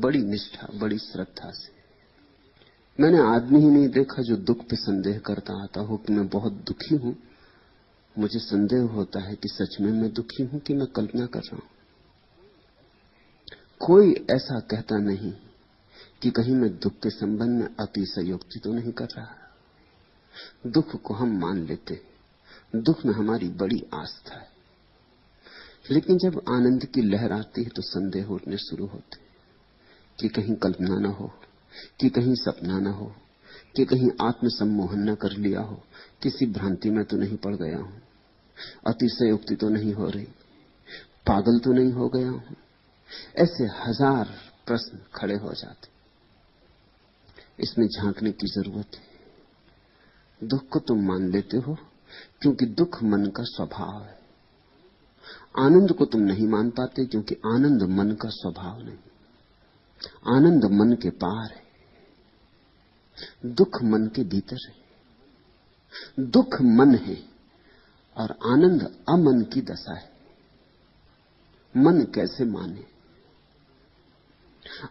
बड़ी निष्ठा, बड़ी श्रद्धा से। मैंने आदमी ही नहीं देखा जो दुख पे संदेह करता आता हो कि मैं बहुत दुखी हूं। मुझे संदेह होता है कि सच में मैं दुखी हूं कि मैं कल्पना कर रहा हूं। कोई ऐसा कहता नहीं कि कहीं मैं दुख के संबंध में अतिशयोक्ति तो नहीं कर रहा। दुख को हम मान लेते, दुख में हमारी बड़ी आस्था है, लेकिन जब आनंद की लहर आती है तो संदेह उठने शुरू होते कि कहीं कल्पना न हो, कि कहीं सपना न हो, कि कहीं आत्मसम्मोहन न कर लिया हो, किसी भ्रांति में तो नहीं पड़ गया हूं, अतिशयोक्ति तो नहीं हो रही, पागल तो नहीं हो गया हूं। ऐसे हजार प्रश्न खड़े हो जाते। इसमें झांकने की जरूरत है। दुख को तुम मान लेते हो क्योंकि दुख मन का स्वभाव है। आनंद को तुम नहीं मान पाते क्योंकि आनंद मन का स्वभाव नहीं। आनंद मन के पार है, दुख मन के भीतर है। दुख मन है और आनंद अमन की दशा है। मन कैसे माने?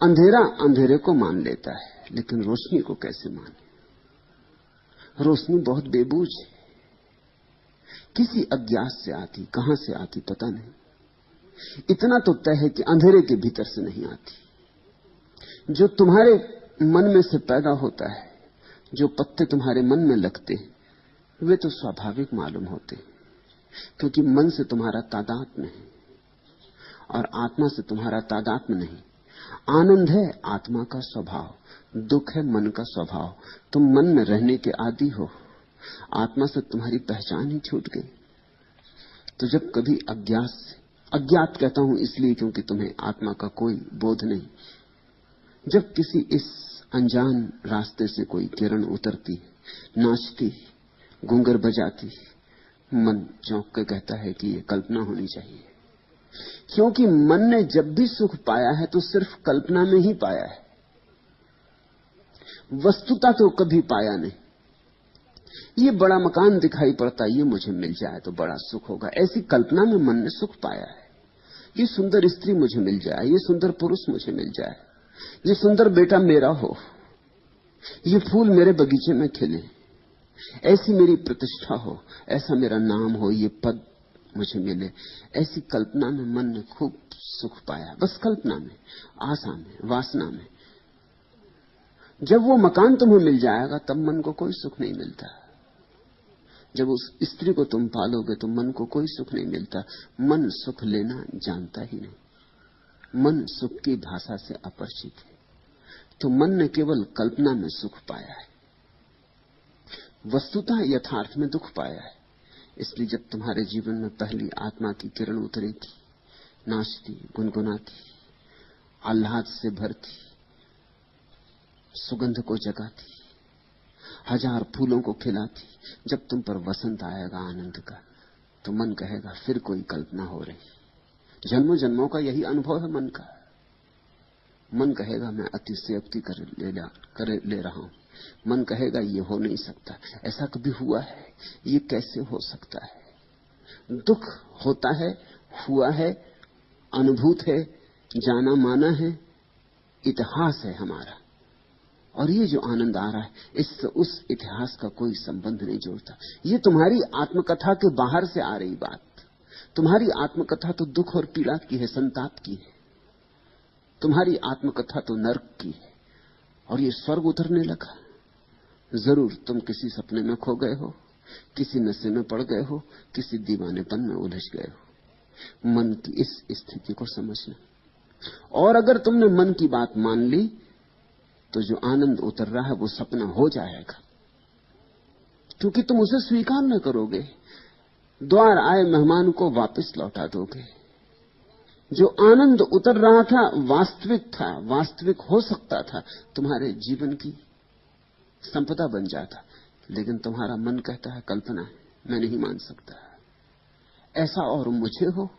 अंधेरा अंधेरे को मान लेता है, लेकिन रोशनी को कैसे माने? रोशनी बहुत बेबूझ है, किसी अज्ञात से आती, कहां से आती पता नहीं। इतना तो तय है कि अंधेरे के भीतर से नहीं आती। जो तुम्हारे मन में से पैदा होता है, जो पत्ते तुम्हारे मन में लगते हैं, वे तो स्वाभाविक मालूम होते, क्योंकि मन से तुम्हारा तादात्म्य है और आत्मा से तुम्हारा तादात्म्य नहीं। आनंद है आत्मा का स्वभाव, दुख है मन का स्वभाव। तुम मन में रहने के आदी हो, आत्मा से तुम्हारी पहचान ही छूट गई। तो जब कभी अज्ञात से, अज्ञात कहता हूं इसलिए क्योंकि तुम्हें आत्मा का कोई बोध नहीं, जब किसी इस अनजान रास्ते से कोई किरण उतरती, नाचती, घूंगर बजाती, मन चौंक के कहता है कि ये कल्पना होनी चाहिए। क्योंकि मन ने जब भी सुख पाया है तो सिर्फ कल्पना में ही पाया है, वस्तुता तो कभी पाया नहीं। ये बड़ा मकान दिखाई पड़ता, ये मुझे मिल जाए तो बड़ा सुख होगा, ऐसी कल्पना में मन ने सुख पाया है। ये सुंदर स्त्री मुझे मिल जाए, ये सुंदर पुरुष मुझे मिल जाए, ये सुंदर बेटा मेरा हो, ये फूल मेरे बगीचे में खिले, ऐसी मेरी प्रतिष्ठा हो, ऐसा मेरा नाम हो, ये पद मुझे मिले। ऐसी कल्पना में मन ने खूब सुख पाया, बस कल्पना में, आशा में, वासना में। जब वो मकान तुम्हें मिल जाएगा तब मन को कोई सुख नहीं मिलता। जब उस स्त्री को तुम पालोगे तो मन को कोई सुख नहीं मिलता। मन सुख लेना जानता ही नहीं, मन सुख की भाषा से अपरिचित है। तो मन ने केवल कल्पना में सुख पाया है, वस्तुतः यथार्थ में दुख पाया है। इसलिए जब तुम्हारे जीवन में पहली आत्मा की किरण उतरेगी, नाचती, गुनगुनाती, आह्लाद से भरती, सुगंध को जगाती, हजार फूलों को खिलाती, जब तुम पर वसंत आएगा आनंद का, तो मन कहेगा फिर कोई कल्पना हो रही। जन्मों जन्मों का यही अनुभव है मन का। मन कहेगा मैं अतिशयोक्ति कर ले रहा हूं। मन कहेगा ये हो नहीं सकता, ऐसा कभी हुआ है, ये कैसे हो सकता है। दुख होता है, हुआ है, अनुभूत है, जाना माना है, इतिहास है हमारा। और ये जो आनंद आ रहा है, इससे उस इतिहास का कोई संबंध नहीं जोड़ता। ये तुम्हारी आत्मकथा के बाहर से आ रही बात। तुम्हारी आत्मकथा तो दुख और पीड़ा की है, संताप की है। तुम्हारी आत्मकथा तो नर्क की है। और ये स्वर्ग उतरने लगा। जरूर तुम किसी सपने में खो गए हो, किसी नशे में पड़ गए हो, किसी दीवानेपन में उलझ गए हो। मन की इस स्थिति को समझना। और अगर तुमने मन की बात मान ली तो जो आनंद उतर रहा है वो सपना हो जाएगा, क्योंकि तुम उसे स्वीकार न करोगे। द्वार आए मेहमान को वापस लौटा दोगे। जो आनंद उतर रहा था वास्तविक था, वास्तविक हो सकता था, तुम्हारे जीवन की संपदा बन जाता। लेकिन तुम्हारा मन कहता है कल्पना है, मैं नहीं मान सकता, ऐसा और मुझे हो,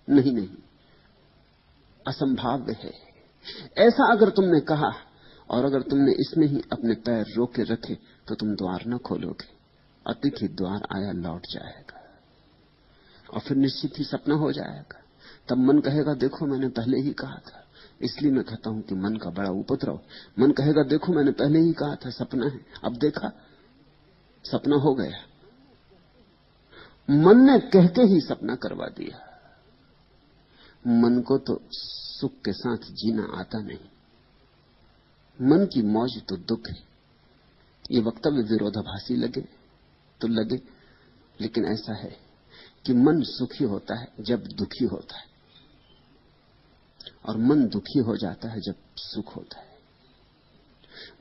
नहीं नहीं, असंभाव्य है। ऐसा अगर तुमने कहा और अगर तुमने इसमें ही अपने पैर रोके रखे तो तुम द्वार न खोलोगे। अतिथि द्वार आया लौट जाएगा और फिर निश्चित ही सपना हो जाएगा। तब मन कहेगा देखो मैंने पहले ही कहा था, इसलिए मैं कहता हूं कि मन का बड़ा उपद्रव। मन कहेगा देखो मैंने पहले ही कहा था सपना है, अब देखा सपना हो गया। मन ने कह के ही सपना करवा दिया। मन को तो सुख के साथ जीना आता नहीं। मन की मौज तो दुख है। ये वक्तव्य विरोधाभासी लगे तो लगे, लेकिन ऐसा है कि मन सुखी होता है जब दुखी होता है, और मन दुखी हो जाता है जब सुख होता है।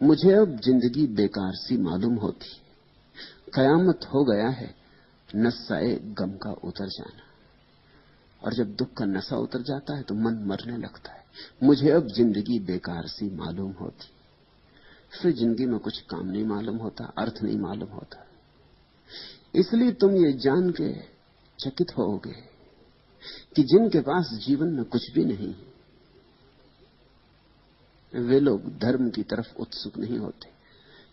मुझे अब जिंदगी बेकार सी मालूम होती, कयामत हो गया है नशाए गम का उतर जाना। और जब दुख का नशा उतर जाता है तो मन मरने लगता है। मुझे अब जिंदगी बेकार सी मालूम होती। फिर जिंदगी में कुछ काम नहीं मालूम होता, अर्थ नहीं मालूम होता। इसलिए तुम ये जान के चकित होगे कि जिनके पास जीवन में कुछ भी नहीं, वे लोग धर्म की तरफ उत्सुक नहीं होते,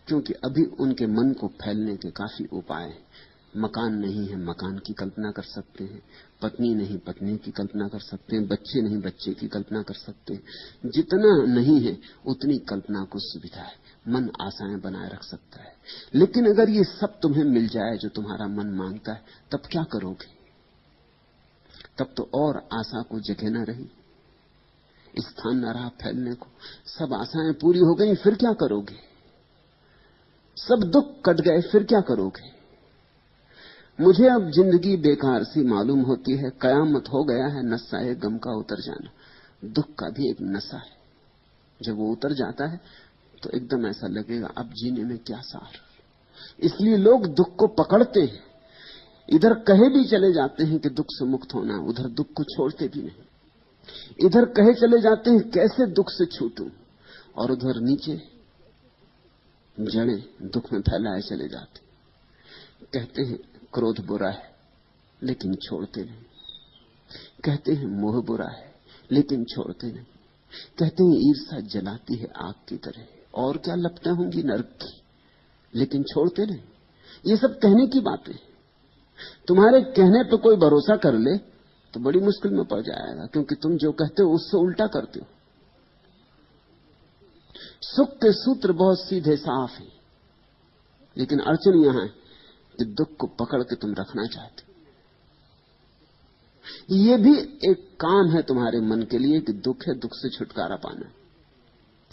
क्योंकि अभी उनके मन को फैलने के काफी उपाय हैं। मकान नहीं है, मकान की कल्पना कर सकते हैं। पत्नी नहीं, पत्नी की कल्पना कर सकते हैं। बच्चे नहीं, बच्चे की कल्पना कर सकते हैं। जितना नहीं है उतनी कल्पना को सुविधा है। मन आशाएं बनाए रख सकता है। लेकिन अगर ये सब तुम्हें मिल जाए जो तुम्हारा मन मांगता है, तब क्या करोगे? तब तो और आशा को जगह न रही, स्थान न रहा फैलने को। सब आशाएं पूरी हो गई, फिर क्या करोगे? सब दुख कट गए, फिर क्या करोगे? मुझे अब जिंदगी बेकार सी मालूम होती है, कयामत हो गया है नशा है गम का उतर जाना। दुख का भी एक नशा है, जब वो उतर जाता है तो एकदम ऐसा लगेगा अब जीने में क्या सार। इसलिए लोग दुख को पकड़ते हैं, इधर कहे भी चले जाते हैं कि दुख से मुक्त होना, उधर दुख को छोड़ते भी नहीं। इधर कहे चले जाते हैं कैसे दुख से छूटूं, और उधर नीचे जड़ें दुख में फैलाए चले जाते। कहते हैं क्रोध बुरा है, लेकिन छोड़ते नहीं। कहते हैं मोह बुरा है, लेकिन छोड़ते नहीं। कहते हैं ईर्ष्या जलाती है आग की तरह, और क्या लपटें होंगी नरक की, लेकिन छोड़ते नहीं। ये सब कहने की बातें। तुम्हारे कहने पे कोई भरोसा कर ले तो बड़ी मुश्किल में पड़ जाएगा, क्योंकि तुम जो कहते हो उससे उल्टा करते हो। सुख के सूत्र बहुत सीधे साफ हैं, लेकिन अड़चन यहां है कि दुख को पकड़ के तुम रखना चाहते। ये भी एक काम है तुम्हारे मन के लिए कि दुख है, दुख से छुटकारा पाना।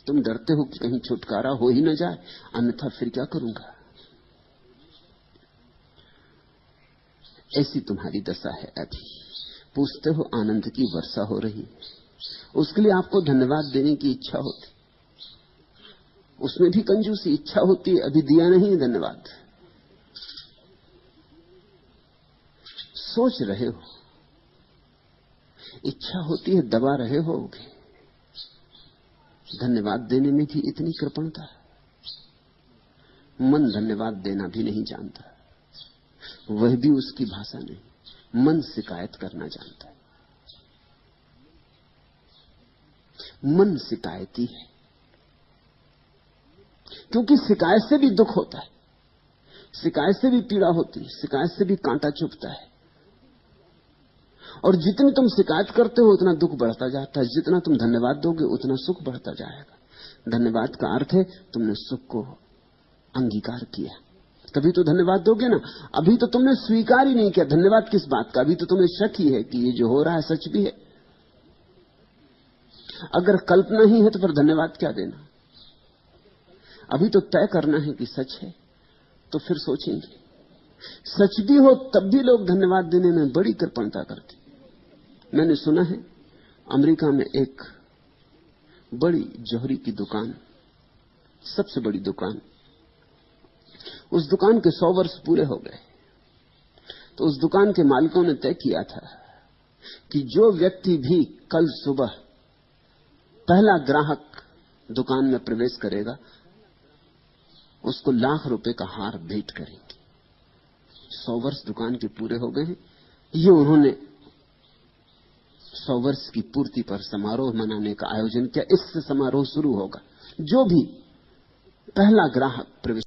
तुम डरते हो कि कहीं छुटकारा हो ही न जाए, अन्यथा फिर क्या करूंगा। ऐसी तुम्हारी दशा है। अभी पूछते हो आनंद की वर्षा हो रही, उसके लिए आपको धन्यवाद देने की इच्छा होती, उसमें भी कंजूसी इच्छा होती है, अभी दिया नहीं धन्यवाद। सोच रहे हो, इच्छा होती है, दबा रहे होगे। धन्यवाद देने में भी इतनी कृपणता। मन धन्यवाद देना भी नहीं जानता, वह भी उसकी भाषा नहीं। मन शिकायत करना जानता है। मन शिकायती है, क्योंकि शिकायत से भी दुख होता है, शिकायत से भी पीड़ा होती है, शिकायत से भी कांटा चुभता है। और जितनी तुम शिकायत करते हो उतना दुख बढ़ता जाता है, जितना तुम धन्यवाद दोगे उतना सुख बढ़ता जाएगा। धन्यवाद का अर्थ है तुमने सुख को अंगीकार किया, तभी तो धन्यवाद दोगे ना। अभी तो तुमने स्वीकार ही नहीं किया, धन्यवाद किस बात का? अभी तो तुम्हें शक ही है कि ये जो हो रहा है सच भी है। अगर कल्पना ही है तो फिर धन्यवाद क्या देना? अभी तो तय करना है कि सच है, तो फिर सोचेंगे। सच भी हो तब भी लोग धन्यवाद देने में बड़ी कृपणता करते। मैंने सुना है अमेरिका में एक बड़ी जौहरी की दुकान, सबसे बड़ी दुकान, उस दुकान के 100 वर्ष पूरे हो गए, तो उस दुकान के मालिकों ने तय किया था कि जो व्यक्ति भी कल सुबह पहला ग्राहक दुकान में प्रवेश करेगा उसको ₹1,00,000 का हार भेंट करेंगे। 100 वर्ष दुकान के पूरे हो गए हैं। ये उन्होंने 100 वर्ष की पूर्ति पर समारोह मनाने का आयोजन किया। इससे समारोह शुरू होगा। जो भी पहला ग्राहक प्रवेश